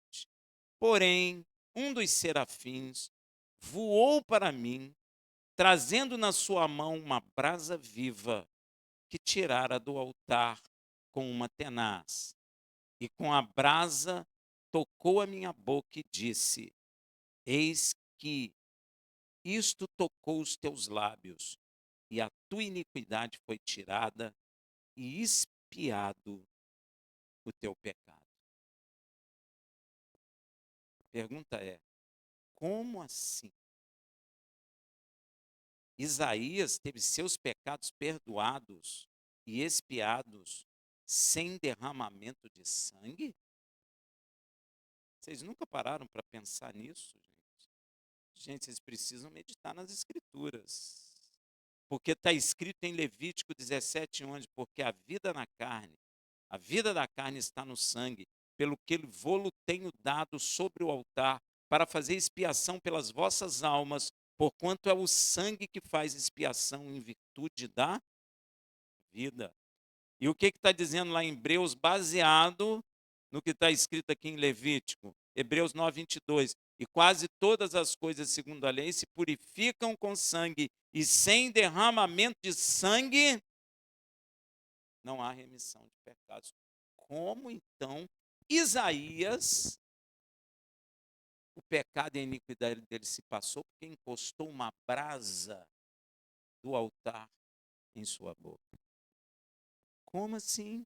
Porém, um dos serafins voou para mim, trazendo na sua mão uma brasa viva que tirara do altar com uma tenaz. E com a brasa tocou a minha boca e disse: eis que isto tocou os teus lábios, e a tua iniquidade foi tirada, e expiado o teu pecado. A pergunta é: como assim? Isaías teve seus pecados perdoados e expiados sem derramamento de sangue? Vocês nunca pararam para pensar nisso, gente? Gente, vocês precisam meditar nas Escrituras. Porque está escrito em Levítico 17:11, porque a vida da carne está no sangue, pelo que vou-lo tenho dado sobre o altar, para fazer expiação pelas vossas almas, porquanto é o sangue que faz expiação em virtude da vida. E o que está dizendo lá em Hebreus, baseado no que está escrito aqui em Levítico? Hebreus 9:22. E quase todas as coisas, segundo a lei, se purificam com sangue, e sem derramamento de sangue não há remissão de pecados. Como então Isaías, o pecado e a iniquidade dele se passou porque encostou uma brasa do altar em sua boca? Como assim?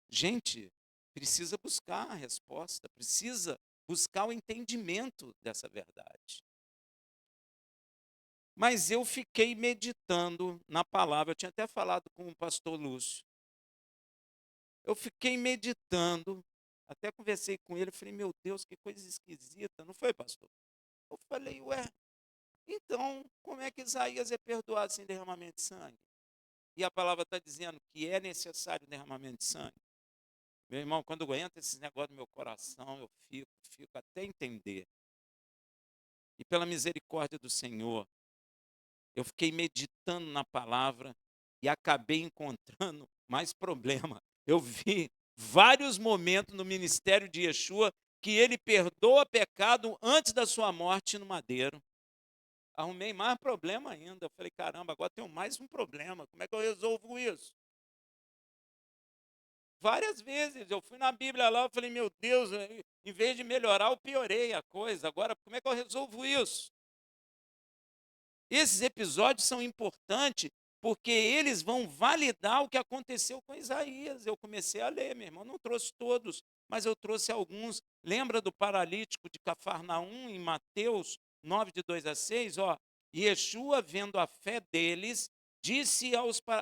Gente, precisa buscar a resposta, precisa buscar o entendimento dessa verdade. Mas eu fiquei meditando na palavra, eu tinha até falado com o pastor Lúcio. Eu fiquei meditando, até conversei com ele, falei, meu Deus, que coisa esquisita, não foi, pastor? Eu falei, ué, então, como é que Isaías é perdoado sem derramamento de sangue? E a palavra está dizendo que é necessário derramamento de sangue. Meu irmão, quando entra esse negócio no meu coração, eu fico até entender. E pela misericórdia do Senhor, eu fiquei meditando na palavra e acabei encontrando mais problema. Eu vi vários momentos no ministério de Yeshua que ele perdoa pecado antes da sua morte no madeiro. Arrumei mais problema ainda. Eu falei, caramba, agora tenho mais um problema. Como é que eu resolvo isso? Várias vezes eu fui na Bíblia lá, eu falei, meu Deus, em vez de melhorar, eu piorei a coisa. Agora, como é que eu resolvo isso? Esses episódios são importantes porque eles vão validar o que aconteceu com Isaías. Eu comecei a ler, meu irmão, não trouxe todos, mas eu trouxe alguns. Lembra do paralítico de Cafarnaum, em Mateus 9, de 2 a 6? Ó, Yeshua, vendo a fé deles, disse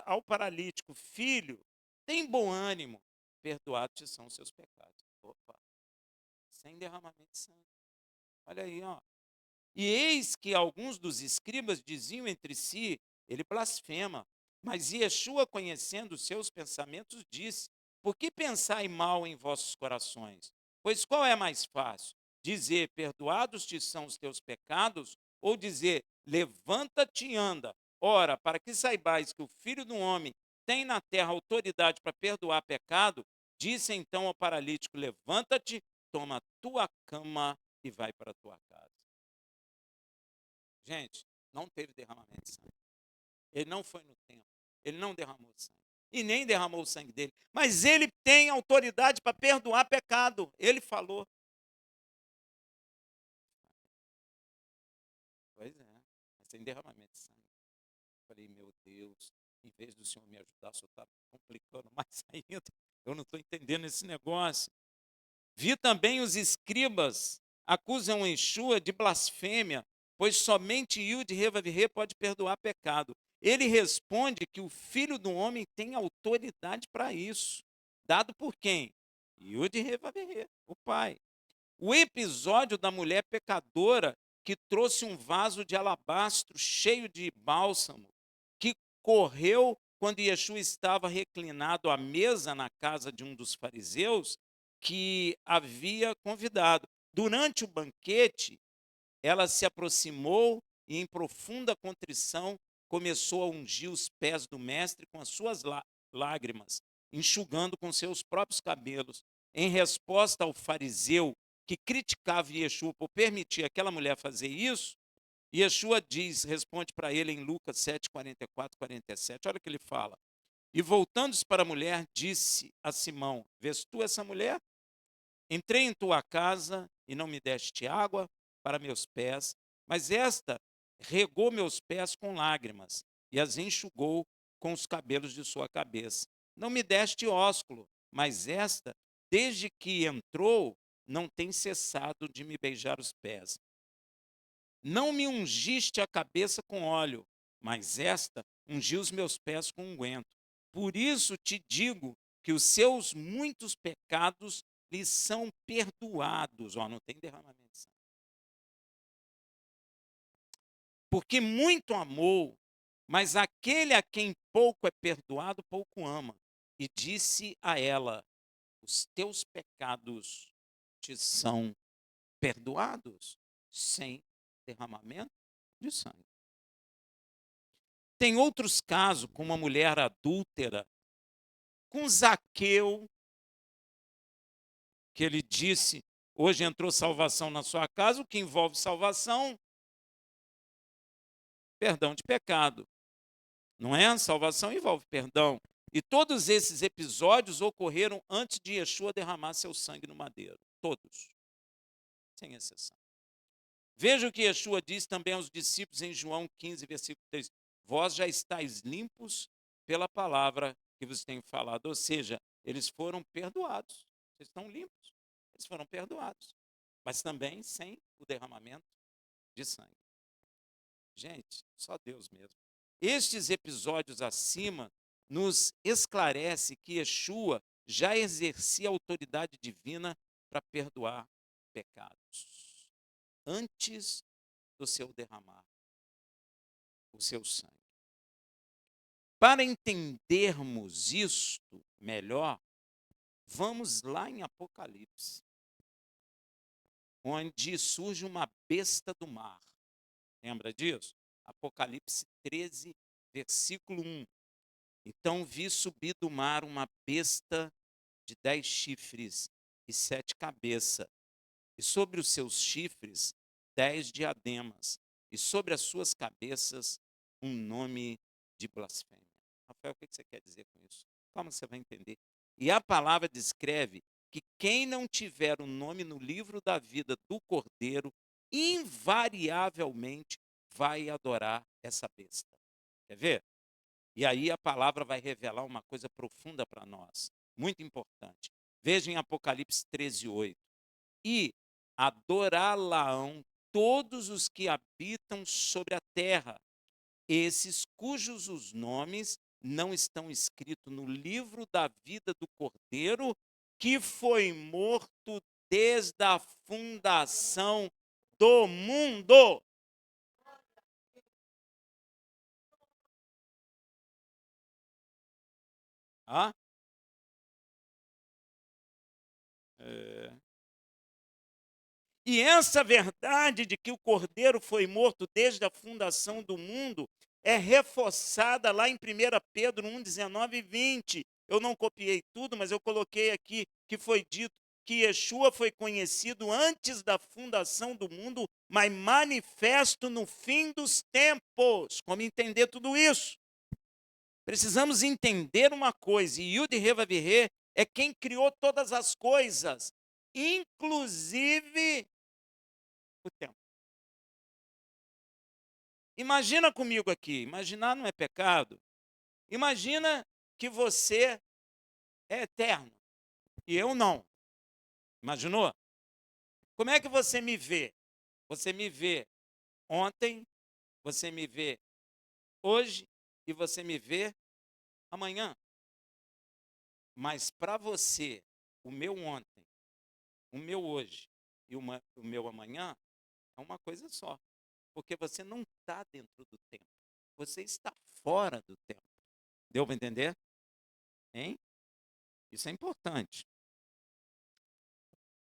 ao paralítico, filho, tem bom ânimo, perdoados são os seus pecados. Opa, sem derramamento de sangue. Olha aí, ó. E eis que alguns dos escribas diziam entre si, ele blasfema. Mas Yeshua, conhecendo os seus pensamentos, disse, por que pensai mal em vossos corações? Pois qual é mais fácil? Dizer, perdoados te são os teus pecados, ou dizer, levanta-te e anda. Ora, para que saibais que o Filho do Homem tem na terra autoridade para perdoar pecado, disse então ao paralítico, levanta-te, toma a tua cama e vai para a tua casa. Gente, não teve derramamento de sangue. Ele não foi no templo, ele não derramou sangue. E nem derramou o sangue dele. Mas ele tem autoridade para perdoar pecado. Ele falou. Pois é, mas sem derramamento de sangue. Falei, meu Deus, em vez do Senhor me ajudar, o Senhor está complicando mais ainda. Eu não estou entendendo esse negócio. Vi também os escribas acusam Yeshua de blasfêmia, pois somente Yud Revavirê pode perdoar pecado. Ele responde que o Filho do Homem tem autoridade para isso. Dado por quem? Yud Revavirê, o Pai. O episódio da mulher pecadora que trouxe um vaso de alabastro cheio de bálsamo, que correu quando Yeshua estava reclinado à mesa na casa de um dos fariseus que havia convidado. Durante o banquete, ela se aproximou e, em profunda contrição, começou a ungir os pés do mestre com as suas lágrimas, enxugando com seus próprios cabelos. Em resposta ao fariseu que criticava Yeshua por permitir aquela mulher fazer isso, Yeshua responde para ele em Lucas 7, 44, 47. Olha o que ele fala. E voltando-se para a mulher, disse a Simão: vês tu essa mulher? Entrei em tua casa e não me deste água para meus pés, mas esta regou meus pés com lágrimas e as enxugou com os cabelos de sua cabeça. Não me deste ósculo, mas esta, desde que entrou, não tem cessado de me beijar os pés. Não me ungiste a cabeça com óleo, mas esta ungiu os meus pés com unguento. Por isso te digo que os seus muitos pecados lhes são perdoados. Ó, não tem derramamento de sangue. Porque muito amou, mas aquele a quem pouco é perdoado, pouco ama. E disse a ela: os teus pecados te são perdoados, sem derramamento de sangue. Tem outros casos, com uma mulher adúltera, com Zaqueu, que ele disse, hoje entrou salvação na sua casa, o que envolve salvação, perdão de pecado. Não é? Salvação envolve perdão. E todos esses episódios ocorreram antes de Yeshua derramar seu sangue no madeiro. Todos, sem exceção. Veja o que Yeshua diz também aos discípulos em João 15, versículo 3. Vós já estáis limpos pela palavra que vos tenho falado. Ou seja, eles foram perdoados. Vocês estão limpos. Eles foram perdoados. Mas também sem o derramamento de sangue. Gente, só Deus mesmo. Estes episódios acima nos esclarece que Yeshua já exercia autoridade divina para perdoar pecados antes do seu derramar o seu sangue. Para entendermos isto melhor, vamos lá em Apocalipse, onde surge uma besta do mar. Lembra disso? Apocalipse 13, versículo 1. Então vi subir do mar uma besta de 10 chifres e 7 cabeças, e sobre os seus chifres 10 diademas, e sobre as suas cabeças um nome de blasfêmia. Rafael, o que você quer dizer com isso? Calma, você vai entender. E a palavra descreve que quem não tiver o nome no livro da vida do Cordeiro, invariavelmente vai adorar essa besta. Quer ver? E aí a palavra vai revelar uma coisa profunda para nós, muito importante. Veja em Apocalipse 13, 8. E adorá-la-ão todos os que habitam sobre a terra, esses cujos os nomes não estão escritos no livro da vida do Cordeiro, que foi morto desde a fundação do mundo. Ah? É. E essa verdade de que o Cordeiro foi morto desde a fundação do mundo é reforçada lá em 1 Pedro 1, 19 e 20. Eu não copiei tudo, mas eu coloquei aqui que foi dito que Yeshua foi conhecido antes da fundação do mundo, mas manifesto no fim dos tempos. Como entender tudo isso? Precisamos entender uma coisa, e Yud Revavirê é quem criou todas as coisas, inclusive o tempo. Imagina comigo aqui, imaginar não é pecado. Imagina que você é eterno e eu não. Imaginou? Como é que você me vê? Você me vê ontem, você me vê hoje e você me vê amanhã. Mas para você, o meu ontem, o meu hoje e o meu amanhã é uma coisa só. Porque você não está dentro do tempo. Você está fora do tempo. Deu para entender? Hein? Isso é importante.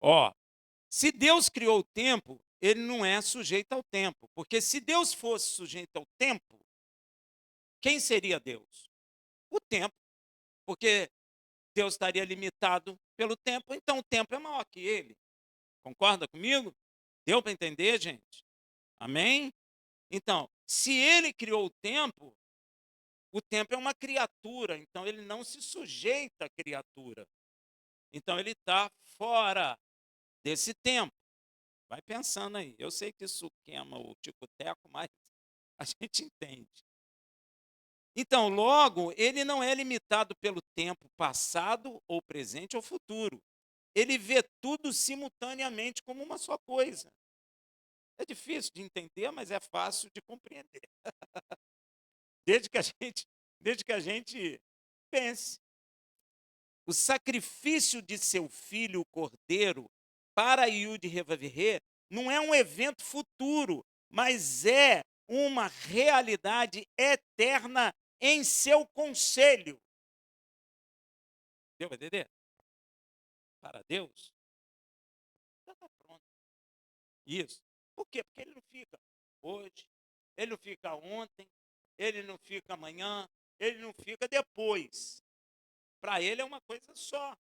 Ó, se Deus criou o tempo, ele não é sujeito ao tempo. Porque se Deus fosse sujeito ao tempo, quem seria Deus? O tempo. Porque Deus estaria limitado pelo tempo, então o tempo é maior que ele. Concorda comigo? Deu para entender, gente? Amém? Então, se ele criou o tempo é uma criatura, então ele não se sujeita à criatura. Então ele está fora desse tempo. Vai pensando aí. Eu sei que isso queima o tico-teco, mas a gente entende. Então, logo, ele não é limitado pelo tempo passado ou presente ou futuro. Ele vê tudo simultaneamente como uma só coisa. É difícil de entender, mas é fácil de compreender. Desde que a gente pense. O sacrifício de seu filho, o Cordeiro, para Yud Revavirê, não é um evento futuro, mas é uma realidade eterna em seu conselho. Deu para entender? Para Deus, já está pronto. Isso. Por quê? Porque ele não fica hoje, ele não fica ontem, ele não fica amanhã, ele não fica depois. Para ele é uma coisa só.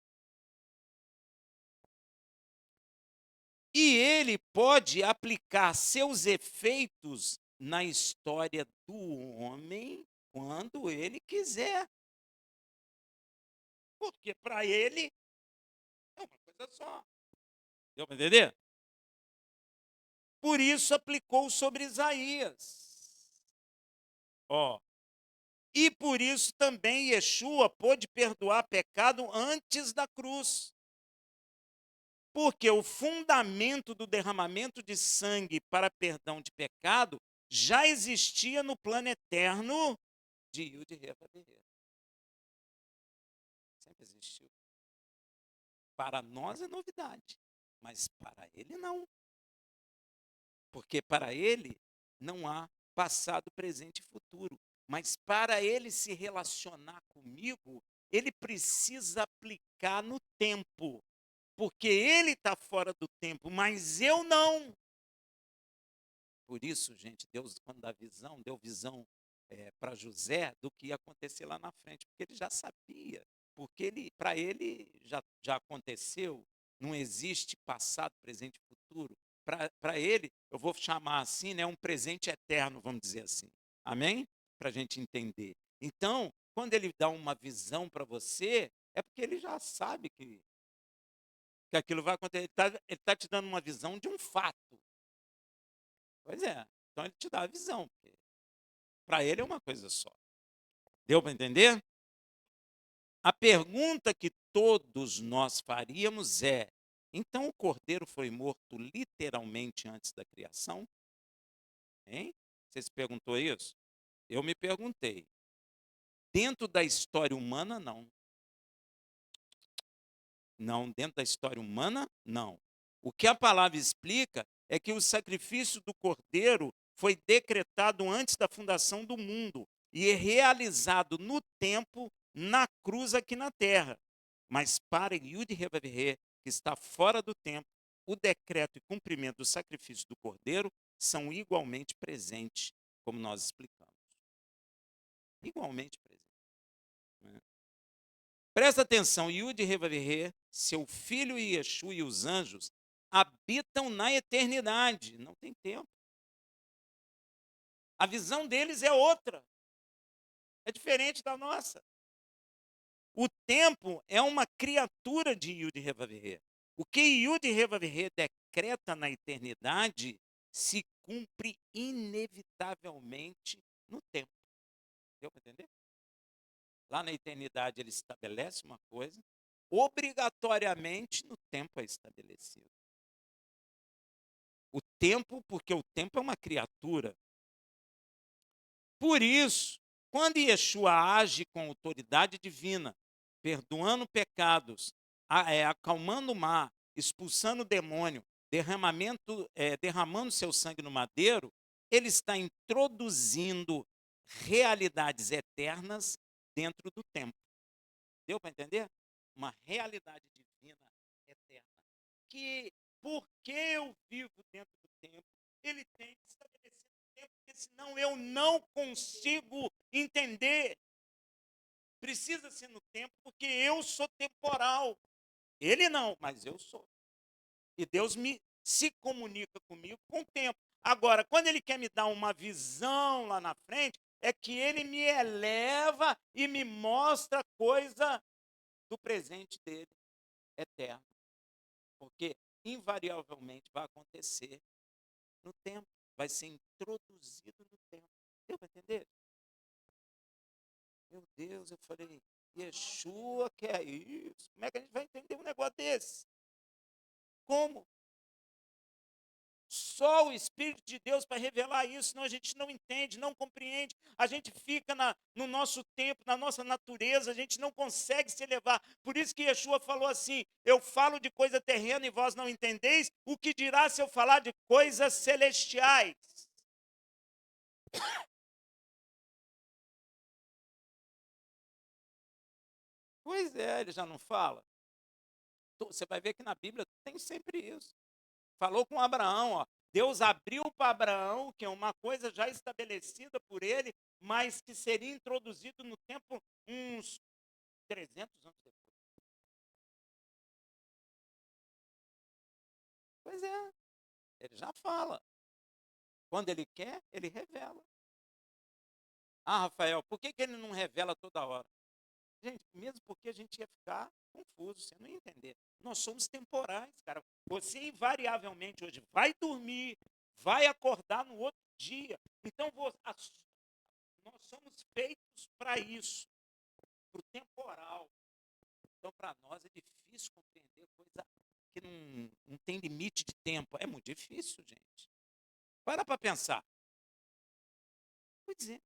E ele pode aplicar seus efeitos na história do homem quando ele quiser. Porque para ele é uma coisa só. Deu para entender? Por isso aplicou sobre Isaías. Ó. E por isso também Yeshua pôde perdoar pecado antes da cruz. Porque o fundamento do derramamento de sangue para perdão de pecado já existia no plano eterno de Yud Revavirê. Sempre existiu. Para nós é novidade, mas para ele não. Porque para ele não há passado, presente e futuro. Mas para ele se relacionar comigo, ele precisa aplicar no tempo. Porque ele está fora do tempo, mas eu não. Por isso, gente, Deus, quando dá visão, deu visão para José do que ia acontecer lá na frente, porque ele já sabia, porque para ele já aconteceu, não existe passado, presente e futuro. Para ele, eu vou chamar assim, né, um presente eterno, vamos dizer assim. Amém? Para a gente entender. Então, quando ele dá uma visão para você, é porque ele já sabe que aquilo vai acontecer. Ele tá te dando uma visão de um fato. Pois é. Então ele te dá a visão. Para ele é uma coisa só. Deu para entender? A pergunta que todos nós faríamos é: então o cordeiro foi morto literalmente antes da criação? Hein? Você se perguntou isso? Eu me perguntei. Dentro da história humana, não. Não, dentro da história humana, não. O que a palavra explica é que o sacrifício do cordeiro foi decretado antes da fundação do mundo e é realizado no tempo, na cruz aqui na terra. Mas para Yud Revavirê, que está fora do tempo, o decreto e cumprimento do sacrifício do cordeiro são igualmente presentes, como nós explicamos. Igualmente presentes. Né? Presta atenção, Yud Revavirê, seu filho Yeshua e os anjos habitam na eternidade, não tem tempo. A visão deles é outra, é diferente da nossa. O tempo é uma criatura de Yud Revavirê. O que Yud Revavirê decreta na eternidade se cumpre inevitavelmente no tempo. Deu para entender? Lá na eternidade ele estabelece uma coisa, obrigatoriamente no tempo é estabelecido. O tempo, porque o tempo é uma criatura. Por isso, quando Yeshua age com autoridade divina, perdoando pecados, acalmando o mar, expulsando o demônio, derramando seu sangue no madeiro, ele está introduzindo realidades eternas dentro do tempo. Deu para entender? Uma realidade divina eterna. Que, porque eu vivo dentro do tempo, ele tem que estabelecer o tempo, porque senão eu não consigo entender. Precisa ser no tempo, porque eu sou temporal. Ele não, mas eu sou. E Deus se comunica comigo com o tempo. Agora, quando ele quer me dar uma visão lá na frente, é que ele me eleva e me mostra coisa do presente dele, eterno. Porque, invariavelmente, vai acontecer no tempo. Vai ser introduzido no tempo. Deu para entender? Meu Deus, eu falei, Yeshua, que é isso? Como é que a gente vai entender um negócio desse? Como? Só o Espírito de Deus para revelar isso, senão a gente não entende, não compreende, a gente fica no nosso tempo, na nossa natureza, a gente não consegue se elevar. Por isso que Yeshua falou assim, eu falo de coisa terrena e vós não entendeis, o que dirá se eu falar de coisas celestiais? Pois é, ele já não fala. Você vai ver que na Bíblia tem sempre isso. Falou com Abraão, ó. Deus abriu para Abraão, que é uma coisa já estabelecida por ele, mas que seria introduzido no tempo uns 300 anos depois. Pois é, ele já fala. Quando ele quer, ele revela. Ah, Rafael, por que ele não revela toda hora? Gente, mesmo porque a gente ia ficar confuso, você não ia entender. Nós somos temporais, cara. Você invariavelmente hoje vai dormir, vai acordar no outro dia. Então, nós somos feitos para isso, para o temporal. Então, para nós é difícil compreender coisa que não tem limite de tempo. É muito difícil, gente. Para pensar. Pois é.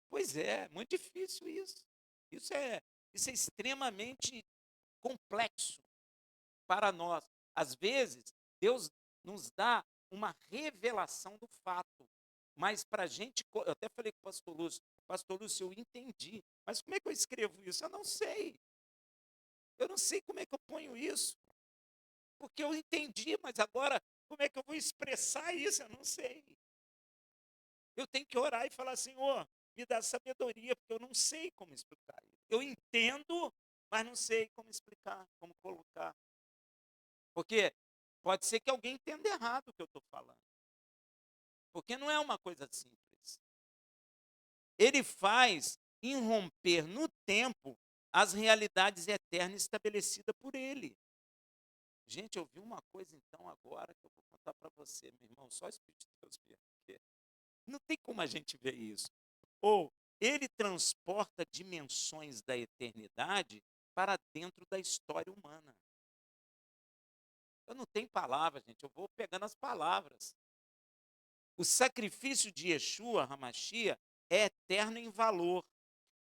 Pois é, muito difícil isso. Isso é extremamente complexo para nós. Às vezes, Deus nos dá uma revelação do fato, mas para a gente, eu até falei com o pastor Lúcio, eu entendi, mas como é que eu escrevo isso? Eu não sei. Eu não sei como é que eu ponho isso, porque eu entendi, mas agora, como é que eu vou expressar isso? Eu não sei. Eu tenho que orar e falar, Senhor, me dá sabedoria, porque eu não sei como explicar isso. Eu entendo, mas não sei como explicar, como colocar. Porque pode ser que alguém entenda errado o que eu estou falando. Porque não é uma coisa simples. Ele faz irromper no tempo as realidades eternas estabelecidas por ele. Gente, eu vi uma coisa então agora que eu vou contar para você, meu irmão, só o Espírito de Deus mesmo. Não tem como a gente ver isso. Ou ele transporta dimensões da eternidade para dentro da história humana. Eu não tenho palavras, gente, eu vou pegando as palavras. O sacrifício de Yeshua, Hamashia, é eterno em valor.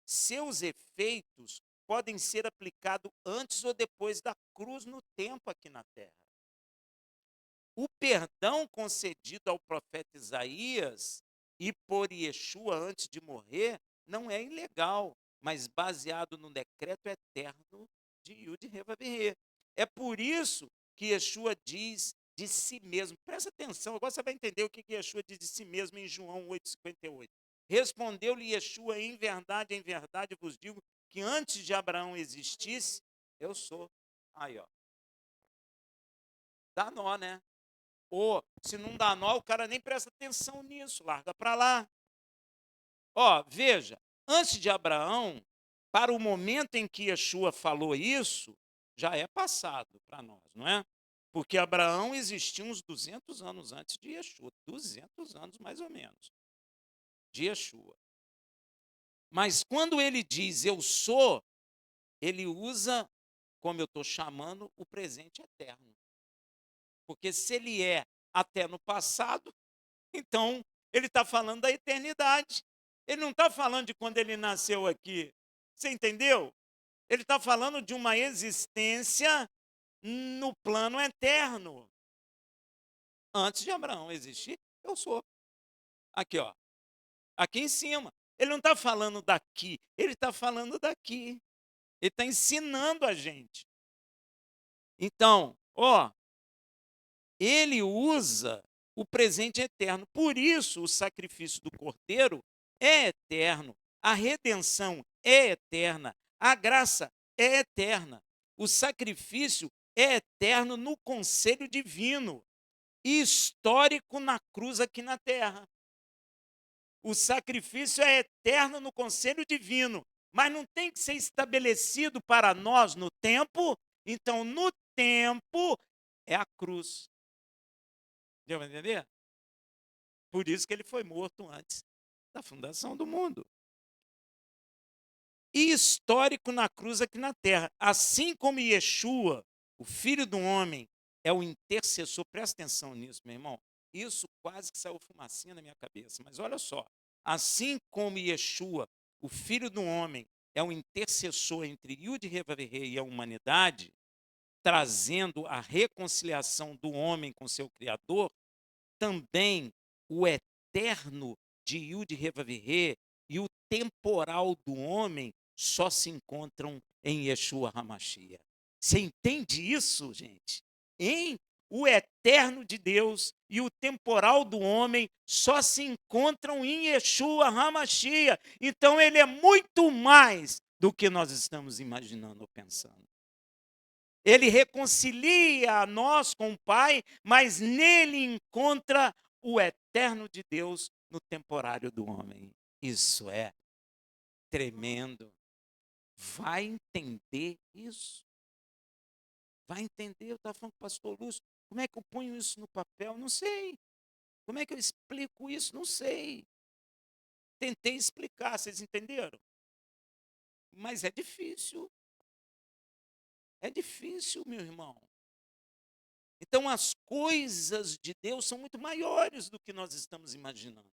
Seus efeitos podem ser aplicados antes ou depois da cruz no tempo aqui na terra. O perdão concedido ao profeta Isaías e por Yeshua antes de morrer não é ilegal, mas baseado no decreto eterno de Yud Revavirê. É por isso que Yeshua diz de si mesmo. Presta atenção, agora você vai entender o que Yeshua diz de si mesmo em João 8,58. Respondeu-lhe Yeshua, em verdade vos digo, que antes de Abraão existisse, eu sou. Aí, ó. Dá nó, né? Ou, se não dá nó, o cara nem presta atenção nisso, larga para lá. Ó, veja, antes de Abraão, para o momento em que Yeshua falou isso, já é passado para nós, não é? Porque Abraão existiu uns 200 anos antes de Yeshua, 200 anos mais ou menos, de Yeshua. Mas quando ele diz eu sou, ele usa, como eu estou chamando, o presente eterno. Porque se ele é até no passado, então ele está falando da eternidade. Ele não está falando de quando ele nasceu aqui. Você entendeu? Ele está falando de uma existência no plano eterno. Antes de Abraão existir, eu sou. Aqui, ó. Aqui em cima. Ele não está falando daqui, ele está falando daqui. Ele está ensinando a gente. Então, ó, ele usa o presente eterno. Por isso, o sacrifício do Cordeiro é eterno. A redenção é eterna. A graça é eterna. O sacrifício é eterno no conselho divino e histórico na cruz aqui na terra. O sacrifício é eterno no conselho divino, mas não tem que ser estabelecido para nós no tempo. Então, no tempo, é a cruz. Deu para entender? Por isso que ele foi morto antes da fundação do mundo. E histórico na cruz aqui na terra. Assim como Yeshua, o Filho do Homem, é o intercessor. Presta atenção nisso, meu irmão. Isso quase que saiu fumacinha na minha cabeça. Mas olha só. Assim como Yeshua, o Filho do Homem, é o intercessor entre Yud Revaverê e a humanidade, trazendo a reconciliação do homem com seu Criador, também o eterno de Yud Revaverê e o temporal do homem só se encontram em Yeshua HaMashiach. Você entende isso, gente? Hein? O eterno de Deus e o temporal do homem só se encontram em Yeshua HaMashiach. Então, ele é muito mais do que nós estamos imaginando ou pensando. Ele reconcilia a nós com o Pai, mas nele encontra o eterno de Deus no temporário do homem. Isso é tremendo. Vai entender isso? Vai entender? Eu estava falando com o pastor Lúcio, como é que eu ponho isso no papel? Não sei. Como é que eu explico isso? Não sei. Tentei explicar, vocês entenderam? Mas é difícil. É difícil, meu irmão. Então, as coisas de Deus são muito maiores do que nós estamos imaginando.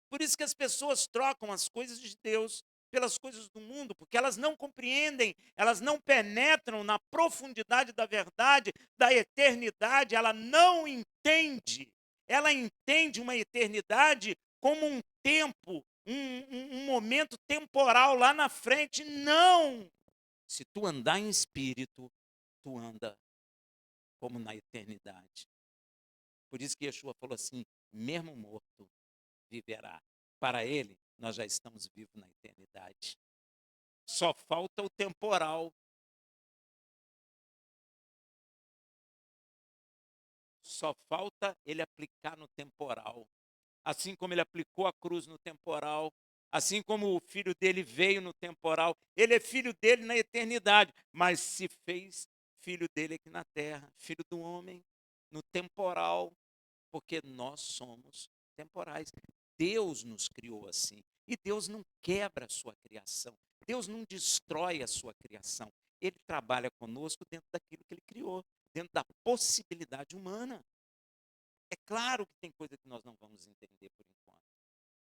Por isso que as pessoas trocam as coisas de Deus pelas coisas do mundo, porque elas não compreendem, elas não penetram na profundidade da verdade, da eternidade, ela não entende. Ela entende uma eternidade como um tempo, um momento temporal lá na frente. Não! Se tu andar em espírito, tu anda como na eternidade. Por isso que Yeshua falou assim, mesmo morto, viverá. Para ele, nós já estamos vivos na eternidade. Só falta o temporal. Só falta ele aplicar no temporal. Assim como ele aplicou a cruz no temporal, assim como o filho dele veio no temporal, ele é filho dele na eternidade, mas se fez filho dele aqui na terra, filho do homem, no temporal, porque nós somos temporais. Deus nos criou assim. E Deus não quebra a sua criação. Deus não destrói a sua criação. Ele trabalha conosco dentro daquilo que ele criou, dentro da possibilidade humana. É claro que tem coisa que nós não vamos entender por enquanto.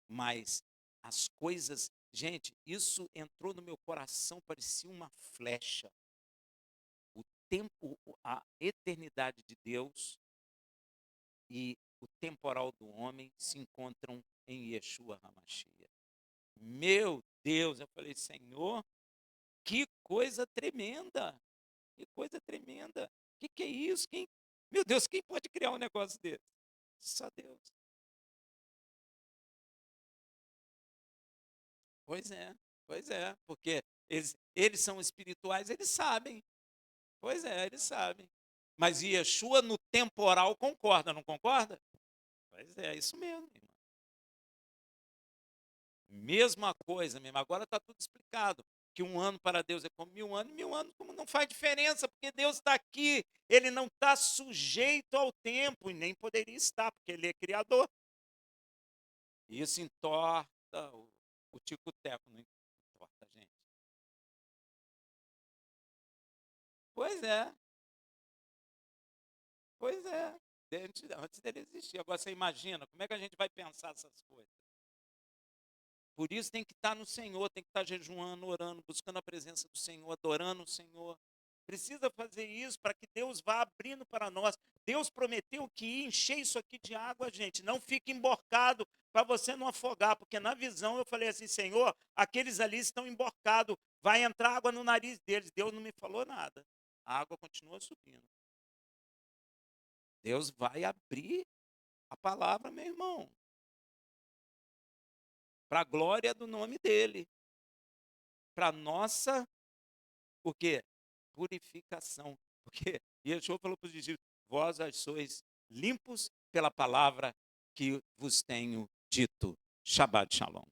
Mas as coisas, gente, isso entrou no meu coração, parecia uma flecha. O tempo, a eternidade de Deus e o temporal do homem se encontram em Yeshua HaMashiach. Meu Deus, eu falei, Senhor, que coisa tremenda, que coisa tremenda. Que é isso? Meu Deus, quem pode criar um negócio desse? Só Deus. Pois é, porque eles são espirituais, eles sabem. Pois é, eles sabem. Mas Yeshua no temporal concorda, não concorda? Pois é isso mesmo, irmão. Mesma coisa mesmo. Agora está tudo explicado. Que um ano para Deus é como 1000 anos, e 1000 anos como não faz diferença, porque Deus está aqui. Ele não está sujeito ao tempo, e nem poderia estar, porque Ele é Criador. E isso entorta o tico-teco, não entorta, gente. Pois é, pois é. Antes dele existir. Agora você imagina, como é que a gente vai pensar essas coisas? Por isso tem que estar no Senhor, tem que estar jejuando, orando, buscando a presença do Senhor, adorando o Senhor. Precisa fazer isso para que Deus vá abrindo para nós. Deus prometeu que ia encher isso aqui de água, gente. Não fique emborcado para você não afogar, porque na visão eu falei assim, Senhor, aqueles ali estão emborcados, vai entrar água no nariz deles. Deus não me falou nada. A água continua subindo. Deus vai abrir a palavra, meu irmão, para a glória do nome dele, para nossa, o quê? Purificação. Porque Yeshua falou para os discípulos, vós sois limpos pela palavra que vos tenho dito. Shabbat Shalom.